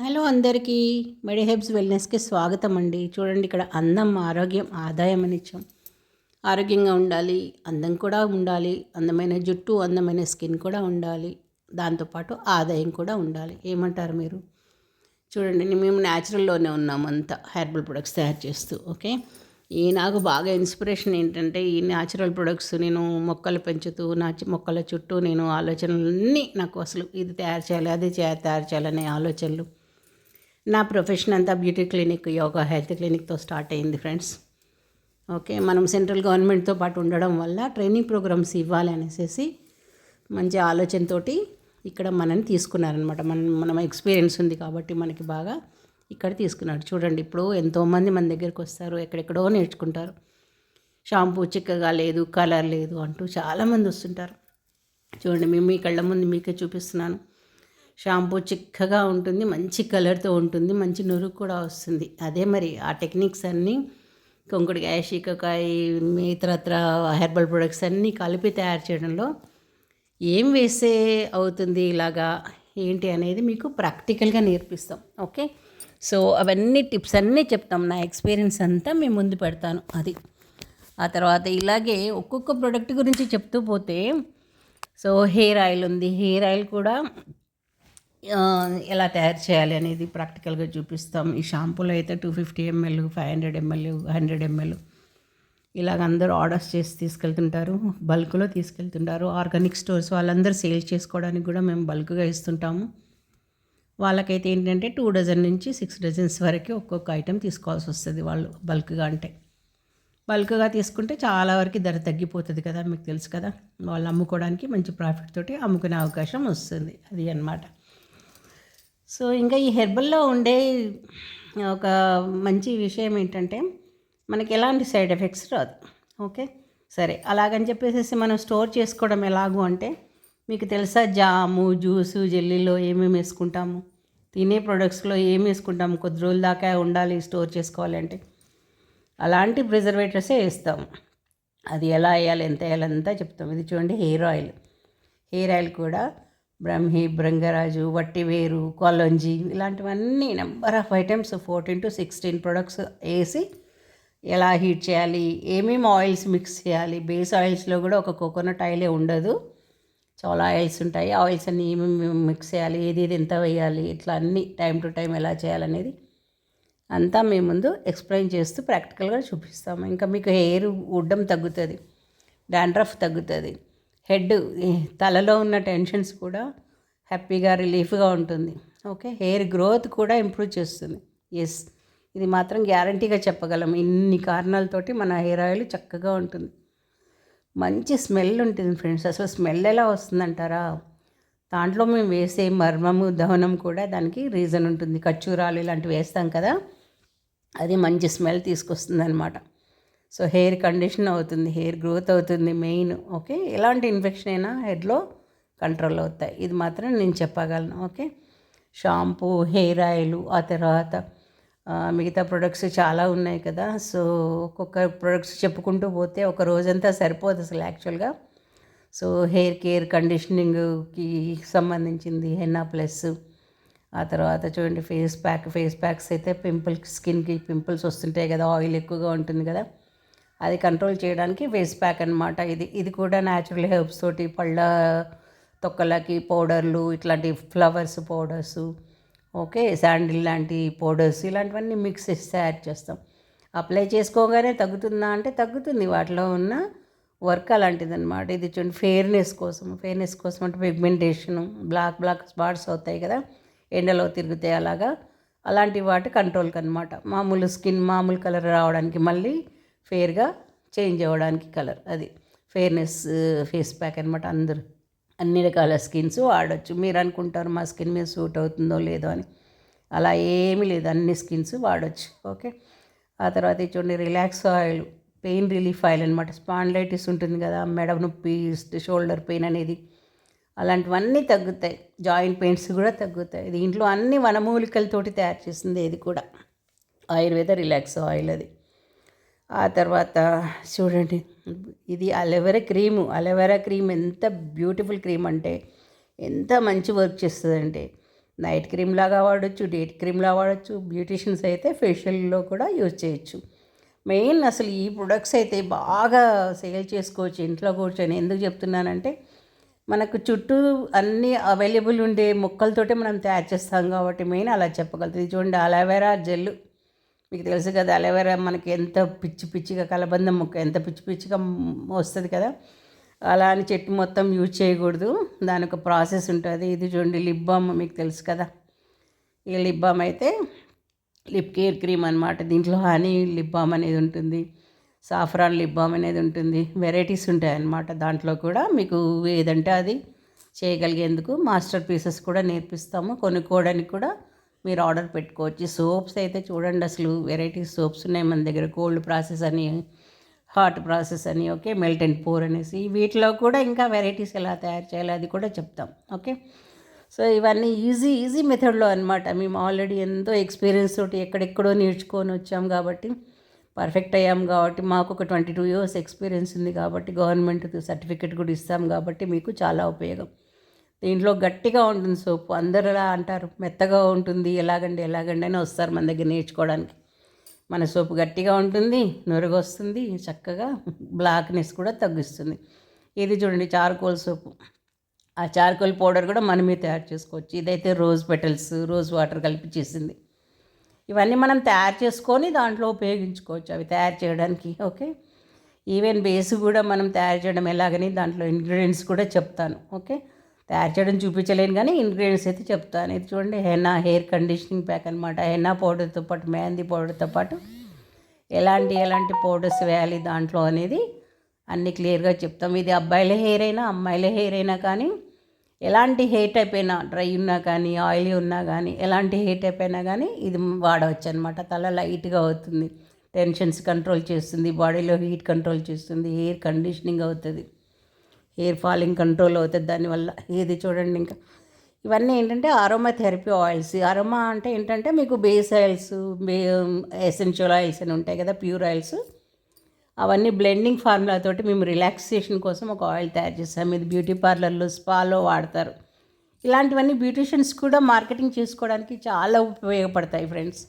Hello అందరికీ మెడి హెబ్స్ వెల్నెస్కి స్వాగతం అండి. చూడండి, ఇక్కడ అందం, ఆరోగ్యం, ఆదాయం అని ఇచ్చాం. ఆరోగ్యంగా ఉండాలి, అందం కూడా ఉండాలి, అందమైన జుట్టు, అందమైన స్కిన్ కూడా ఉండాలి, దాంతోపాటు ఆదాయం కూడా ఉండాలి. ఏమంటారు మీరు? చూడండి, మేము న్యాచురల్లోనే ఉన్నాము, అంతా హెర్బల్ ప్రొడక్ట్స్ తయారు చేస్తూ. ఓకే, నాకు బాగా ఇన్స్పిరేషన్ ఏంటంటే ఈ న్యాచురల్ ప్రొడక్ట్స్. నేను మొక్కలు పెంచుతూ మొక్కల చుట్టూ నేను ఆలోచనలన్నీ, నాకు అసలు ఇది తయారు చేయాలి, అది తయారు చేయాలనే ఆలోచనలు. నా ప్రొఫెషన్ అంతా బ్యూటీ క్లినిక్, యోగా, హెల్త్ క్లినిక్తో స్టార్ట్ అయింది ఫ్రెండ్స్. ఓకే, మనం సెంట్రల్ గవర్నమెంట్తో పాటు ఉండడం వల్ల ట్రైనింగ్ ప్రోగ్రామ్స్ ఇవ్వాలి అనేసి మంచి ఆలోచనతోటి ఇక్కడ మనని తీసుకున్నారనమాట. మనం ఎక్స్పీరియన్స్ ఉంది కాబట్టి మనకి బాగా ఇక్కడ తీసుకున్నారు. చూడండి, ఇప్పుడు ఎంతోమంది మన దగ్గరికి వస్తారు, ఎక్కడెక్కడో నేర్చుకుంటారు. షాంపూ చిక్కగా లేదు, కలర్ లేదు అంటూ చాలామంది వస్తుంటారు. చూడండి, మేము మీ కళ్ళ ముందు మీకే చూపిస్తున్నాను. షాంపూ చిక్కగా ఉంటుంది, మంచి కలర్తో ఉంటుంది, మంచి నురుగు కూడా వస్తుంది. అదే మరి ఆ టెక్నిక్స్ అన్నీ కొంకుడికాయ, శీకాకాయ, ఇతరత్ర హెర్బల్ ప్రొడక్ట్స్ అన్నీ కలిపి తయారు చేయడంలో ఏం వేస్తే అవుతుంది ఇలాగా ఏంటి అనేది మీకు ప్రాక్టికల్గా నేర్పిస్తాం. ఓకే, సో అవన్నీ టిప్స్ అన్నీ చెప్తాం. నా ఎక్స్పీరియన్స్ అంతా మేము ముందు పెడతాను. అది ఆ తర్వాత ఇలాగే ఒక్కొక్క ప్రోడక్ట్ గురించి చెప్తూ పోతే, సో హెయిర్ ఆయిల్ ఉంది. హెయిర్ ఆయిల్ కూడా ఎలా తయారు చేయాలి అనేది ప్రాక్టికల్గా చూపిస్తాం. ఈ షాంపూలో అయితే 250 ml, 500 ml, 100 ml ఇలాగ అందరూ ఆర్డర్స్ చేసి తీసుకెళ్తుంటారు, బల్క్లో తీసుకెళ్తుంటారు. ఆర్గానిక్ స్టోర్స్ వాళ్ళందరూ సేల్ చేసుకోవడానికి కూడా మేము బల్క్గా ఇస్తుంటాము. వాళ్ళకైతే ఏంటంటే 2 డజన్ నుంచి 6 డజన్స్ వరకు ఒక్కొక్క ఐటెం తీసుకోవాల్సి వస్తుంది వాళ్ళు బల్క్గా. అంటే బల్క్గా తీసుకుంటే చాలా వరకు ధర తగ్గిపోతుంది కదా, మీకు తెలుసు కదా. వాళ్ళు అమ్ముకోవడానికి మంచి ప్రాఫిట్ తోటి అమ్ముకునే అవకాశం వస్తుంది. అది అన్నమాట. సో ఇంకా ఈ హెర్బల్లో ఉండే ఒక మంచి విషయం ఏంటంటే మనకి ఎలాంటి సైడ్ ఎఫెక్ట్స్ రాదు. ఓకే, సరే, అలాగని చెప్పేసి మనం స్టోర్ చేసుకోవడం ఎలాగూ అంటే, మీకు తెలుసా, జాము, జ్యూసు, జెల్లీలో ఏమేమి వేసుకుంటాము, తినే ప్రొడక్ట్స్లో ఏమి వేసుకుంటాము, కొద్ది రోజుల దాకా ఉండాలి స్టోర్ చేసుకోవాలి అంటే అలాంటి ప్రిజర్వేటివ్సే వేస్తాము. అది ఎలా వేయాలి, ఎంత వేయాలి అంతా చెప్తాం. ఇది చూడండి, హెయిర్ ఆయిల్. హెయిర్ ఆయిల్ కూడా బ్రహ్మి, భృంగరాజు, వట్టివేరు, కొలంజి ఇలాంటివన్నీ number of items 14 to 16 products వేసి ఎలా హీట్ చేయాలి, ఏమేమి ఆయిల్స్ మిక్స్ చేయాలి. బేస్ ఆయిల్స్లో కూడా ఒక కోకోనట్ ఆయిలే ఉండదు, చాలా ఆయిల్స్ ఉంటాయి. ఆయిల్స్ అన్నీ ఏమేమి మిక్స్ చేయాలి, ఏది ఎంత వేయాలి, ఇట్లా అన్నీ టైం టు టైం ఎలా చేయాలనేది అంతా మేము ముందు ఎక్స్ప్లెయిన్ చేస్తూ ప్రాక్టికల్గా చూపిస్తాము. ఇంకా మీకు హెయిర్ ఉడ్డం తగ్గుతుంది, డాండ్రఫ్ తగ్గుతుంది, హెడ్, తలలో ఉన్న టెన్షన్స్ కూడా హ్యాపీగా, రిలీఫ్గా ఉంటుంది. ఓకే, హెయిర్ గ్రోత్ కూడా ఇంప్రూవ్ చేస్తుంది. ఎస్, ఇది మాత్రం గ్యారంటీగా చెప్పగలం. ఇన్ని కారణాలతోటి మన హెయిర్ ఆయిల్ చక్కగా ఉంటుంది. మంచి స్మెల్ ఉంటుంది ఫ్రెండ్స్. అసలు స్మెల్ ఎలా వస్తుందంటారా, దాంట్లో మేము వేసే మర్మము, దహనం కూడా దానికి రీజన్ ఉంటుంది. ఖర్జూరాలు ఇలాంటివి వేస్తాం కదా, అది మంచి స్మెల్ తీసుకొస్తుంది అనమాట. సో హెయిర్ కండిషన్ అవుతుంది, హెయిర్ గ్రోత్ అవుతుంది మెయిన్. ఓకే, ఎలాంటి ఇన్ఫెక్షన్ అయినా హెడ్లో కంట్రోల్ అవుతాయి, ఇది మాత్రం నేను చెప్పగలను. ఓకే, షాంపూ, హెయిర్ ఆయిల్, ఆ తర్వాత మిగతా ప్రొడక్ట్స్ చాలా ఉన్నాయి కదా. సో ఒక్కొక్క ప్రొడక్ట్స్ చెప్పుకుంటూ పోతే ఒక రోజంతా సరిపోదు అసలు యాక్చువల్గా. సో హెయిర్ కేర్, కండిషనింగ్కి సంబంధించింది హెన్నా ప్లస్. ఆ తర్వాత చూడండి, ఫేస్ ప్యాక్స్ అయితే స్కిన్కి పింపుల్స్ వస్తుంటాయి కదా, ఆయిల్ ఎక్కువగా ఉంటుంది కదా, అది కంట్రోల్ చేయడానికి ఫేస్ ప్యాక్ అనమాట. ఇది కూడా న్యాచురల్ హెర్బ్స్ తోటి, పళ్ళ తొక్కలకి పౌడర్లు, ఇట్లాంటి ఫ్లవర్స్ పౌడర్స్, ఓకే, శాండిల్ లాంటి పౌడర్స్, ఇలాంటివన్నీ మిక్స్ చేసి తయారు చేస్తాం. అప్లై చేసుకోగానే తగ్గుతుందా అంటే తగ్గుతుంది, వాటిలో ఉన్న వర్క్ అలాంటిదన్నమాట. ఇది చూడండి, ఫెయిర్నెస్ కోసం అంటే పిగ్మెంటేషను, బ్లాక్ స్పాట్స్ అవుతాయి కదా, ఎండలో తిరిగితే అలాంటి వాటి కంట్రోల్కి అనమాట. మామూలు స్కిన్ మామూలు కలర్ రావడానికి, మళ్ళీ ఫెయిర్గా చేంజ్ అవ్వడానికి కలర్, అది ఫెయిర్నెస్ ఫేస్ ప్యాక్ అనమాట. అందరూ అన్ని రకాల స్కిన్స్ వాడచ్చు. మీరు అనుకుంటారు మా స్కిన్ మీద సూట్ అవుతుందో లేదో అని, అలా ఏమీ లేదు, అన్ని స్కిన్స్ వాడచ్చు. ఓకే, ఆ తర్వాత చూడండి, relax oil, pain relief oil అనమాట. స్పాండిలైటిస్ ఉంటుంది కదా, మెడ నొప్పి, షోల్డర్ పెయిన్ అనేది, అలాంటివన్నీ తగ్గుతాయి. జాయింట్ పెయిన్స్ కూడా తగ్గుతాయి. దీంట్లో అన్ని వనమూలికలతోటి తయారు చేసింది, ఇది కూడా ఆయుర్వేద రిలాక్స్ ఆయిల్. అది ఆ తర్వాత చూడండి, ఇది అలోవెరా క్రీమ్ ఎంత బ్యూటిఫుల్ క్రీమ్ అంటే ఎంత మంచి వర్క్ చేస్తుందంటే, నైట్ క్రీమ్ లాగా వాడచ్చు, డే క్రీమ్లా వాడచ్చు. బ్యూటీషియన్స్ అయితే ఫేషియల్లో కూడా యూజ్ చేయొచ్చు. మెయిన్ అసలు ఈ ప్రొడక్ట్స్ అయితే బాగా సేల్ చేసుకోవచ్చు ఇంట్లో కూర్చొని. ఎందుకు చెప్తున్నానంటే మనకు చుట్టూ అన్నీ అవైలబుల్ ఉండే మొక్కలతోటే మనం తయారు చేస్తాం కాబట్టి మెయిన్ అలా చెప్పగలుగుతుంది. చూడండి, అలోవెరా జెల్ మీకు తెలుసు కదా. అలోవెరా మనకి ఎంత పిచ్చి పిచ్చిగా కలబంద మొక్క ఎంత పిచ్చి పిచ్చిగా వస్తుంది కదా. అలా అని చెట్టు మొత్తం యూజ్ చేయకూడదు, దానికి ఒక ప్రాసెస్ ఉంటుంది. ఇది చూడండి, లిప్ బామ్ మీకు తెలుసు కదా. ఈ లిప్ బామ్ అయితే లిప్ కేర్ క్రీమ్ అనమాట. దీంట్లో హనీ లిప్ బామ్ అనేది ఉంటుంది, సాఫ్రాన్ లిప్ బామ్ అనేది ఉంటుంది. వెరైటీస్ ఉంటాయి అన్నమాట. దాంట్లో కూడా మీకు ఏదంటే అది చేయగలిగేందుకు మాస్టర్ పీసెస్ కూడా నేర్పిస్తాము. కొనుక్కోవడానికి కూడా మీరు ఆర్డర్ పెట్టుకోవచ్చు. సోప్స్ అయితే చూడండి, అసలు వెరైటీస్ సోప్స్ ఉన్నాయి మన దగ్గర. కోల్డ్ ప్రాసెస్ అని, హాట్ ప్రాసెస్ అని, ఓకే, మెల్ట్ అండ్ పోర్ అనేసి. వీటిలో కూడా ఇంకా వెరైటీస్ ఎలా తయారు చేయాలి అది కూడా చెప్తాం. ఓకే, సో ఇవన్నీ ఈజీ మెథడ్లో అనమాట. మేము ఆల్రెడీ ఎంతో ఎక్స్పీరియన్స్ తోటి ఎక్కడెక్కడో నేర్చుకొని వచ్చాం కాబట్టి, పర్ఫెక్ట్ అయ్యాం కాబట్టి, మాకు ఒక 22 years ఎక్స్పీరియన్స్ ఉంది కాబట్టి, గవర్నమెంట్ సర్టిఫికెట్ కూడా ఇస్తాం కాబట్టి మీకు చాలా ఉపయోగం. దీంట్లో గట్టిగా ఉంటుంది సోపు. అందరు అలా అంటారు మెత్తగా ఉంటుంది, ఎలాగండి అని వస్తారు మన దగ్గర నేర్చుకోవడానికి. మన సోపు గట్టిగా ఉంటుంది, నురుగు వస్తుంది, చక్కగా బ్లాక్నెస్ కూడా తగ్గిస్తుంది. ఇది చూడండి, చార్కోల్ సోపు. ఆ చార్కోల్ పౌడర్ కూడా మనమే తయారు చేసుకోవచ్చు. ఇదైతే రోజ్ పెటల్స్, రోజ్ వాటర్ కలిపి చేసింది. ఇవన్నీ మనం తయారు చేసుకొని దాంట్లో ఉపయోగించుకోవచ్చు అవి తయారు చేయడానికి. ఓకే, ఈవెన్ బేస్ కూడా మనం తయారు చేయడం ఎలాగని దాంట్లో ఇంగ్రీడియంట్స్ కూడా చెప్తాను. ఓకే, తయారు చేయడం చూపించలేను కానీ ఇంగ్రీడియంట్స్ అయితే చెప్తాను. ఇది చూడండి, హెన్నా హెయిర్ కండిషనింగ్ ప్యాక్ అనమాట. హెన్నా పౌడర్తో పాటు, మెహందీ పౌడర్తో పాటు ఎలాంటి పౌడర్స్ వేయాలి దాంట్లో అనేది అన్నీ క్లియర్గా చెప్తాం. ఇది అబ్బాయిల హెయిర్ అయినా అమ్మాయిల హెయిర్ అయినా కానీ, ఎలాంటి హెయిర్ టైప్ అయినా, డ్రై ఉన్నా కానీ, ఆయిలీ ఉన్నా కానీ, ఎలాంటి హెయిర్ టైప్ అయినా కానీ ఇది వాడవచ్చు అనమాట. తల లైట్గా అవుతుంది, టెన్షన్స్ కంట్రోల్ చేస్తుంది, బాడీలో హీట్ కంట్రోల్ చేస్తుంది, హెయిర్ కండిషనింగ్ అవుతుంది, హెయిర్ ఫాలింగ్ కంట్రోల్ అవుతుంది దానివల్ల. ఇది చూడండి, ఇంకా ఇవన్నీ ఏంటంటే అరోమా థెరపీ ఆయిల్స్. అరోమా అంటే ఏంటంటే మీకు బేస్ ఆయిల్స్, ఎసెన్షియల్ ఆయిల్స్ అని ఉంటాయి కదా, ప్యూర్ ఆయిల్స్. అవన్నీ బ్లెండింగ్ ఫార్ములా తోటి మేము రిలాక్సేషన్ కోసం ఒక ఆయిల్ తయారు చేస్తాం. ఇది బ్యూటీ పార్లర్లో, స్పాలో వాడతారు. ఇలాంటివన్నీ బ్యూటీషియన్స్ కూడా మార్కెటింగ్ చేసుకోవడానికి చాలా ఉపయోగపడతాయి ఫ్రెండ్స్.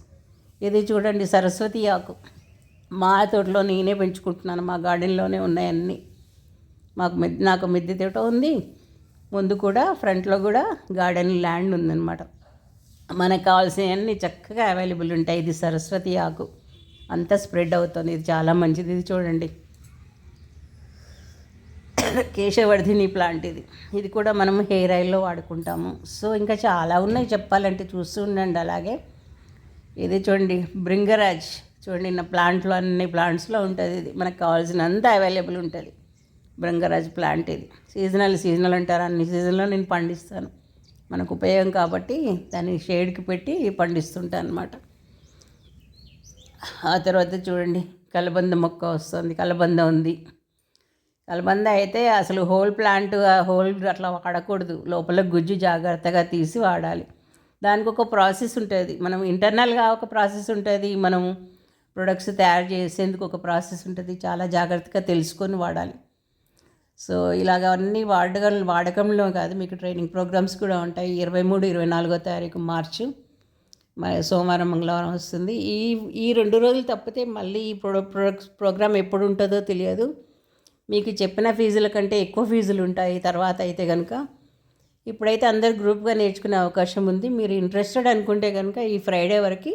ఇది చూడండి, సరస్వతి ఆకు. మా తోటలో నేనే పెంచుకుంటున్నాను, మా గార్డెన్లోనే ఉన్నాయి అన్నీ. నాకు మిద్దె తోట ఉంది, ముందు కూడా ఫ్రంట్లో కూడా గార్డెన్ ల్యాండ్ ఉందన్నమాట. మనకు కావాల్సినవన్నీ చక్కగా అవైలబుల్ ఉంటాయి. ఇది సరస్వతి ఆకు, అంతా స్ప్రెడ్ అవుతుంది. ఇది చాలా మంచిది. ఇది చూడండి, కేశవర్ధిని ప్లాంట్. ఇది కూడా మనం హెయిర్ ఆయిల్లో వాడుకుంటాము. సో ఇంకా చాలా ఉన్నాయి చెప్పాలంటే, చూస్తూ ఉండండి అలాగే. ఇది చూడండి, భృంగరాజ్. చూడండి, నా ప్లాంట్లో అన్ని ప్లాంట్స్లో ఉంటుంది. ఇది మనకు కావాల్సినంత అవైలబుల్ ఉంటుంది. భృంగరాజ్ ప్లాంట్ ఇది సీజనల్ అంటారు. అన్ని సీజన్లో నేను పండిస్తాను, మనకు ఉపయోగం కాబట్టి దాన్ని షేడ్కి పెట్టి పండిస్తుంటాను అనమాట. ఆ తర్వాత చూడండి, కలబంద మొక్క వస్తుంది. కలబంద ఉంది. కలబంద అయితే అసలు హోల్ ప్లాంట్, హోల్ అట్లా వాడకూడదు, లోపల గుజ్జు జాగ్రత్తగా తీసి వాడాలి. దానికి ఒక ప్రాసెస్ ఉంటుంది. మనం ఇంటర్నల్గా ఒక ప్రాసెస్ ఉంటుంది, మనం ప్రొడక్ట్స్ తయారు చేసేందుకు ఒక ప్రాసెస్ ఉంటుంది. చాలా జాగ్రత్తగా తెలుసుకొని వాడాలి. సో ఇలాగ అన్నీ వాడకంలో కాదు, మీకు ట్రైనింగ్ ప్రోగ్రామ్స్ కూడా ఉంటాయి. 23-24 తారీఖు మార్చి సోమవారం మంగళవారం వస్తుంది. ఈ 2 రోజులు తప్పితే మళ్ళీ ఈ ప్రోగ్రామ్ ఎప్పుడు ఉంటుందో తెలియదు. మీకు చెప్పిన ఫీజుల కంటే ఎక్కువ ఫీజులు ఉంటాయి తర్వాత అయితే కనుక. ఇప్పుడైతే అందరు గ్రూప్గా నేర్చుకునే అవకాశం ఉంది. మీరు ఇంట్రెస్టెడ్ అనుకుంటే కనుక ఈ ఫ్రైడే వరకు,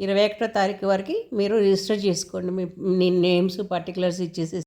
21వ తారీఖు వరకు మీరు రిజిస్టర్ చేసుకోండి. మీ నేమ్స్ పర్టికులర్స్ ఇచ్చేసి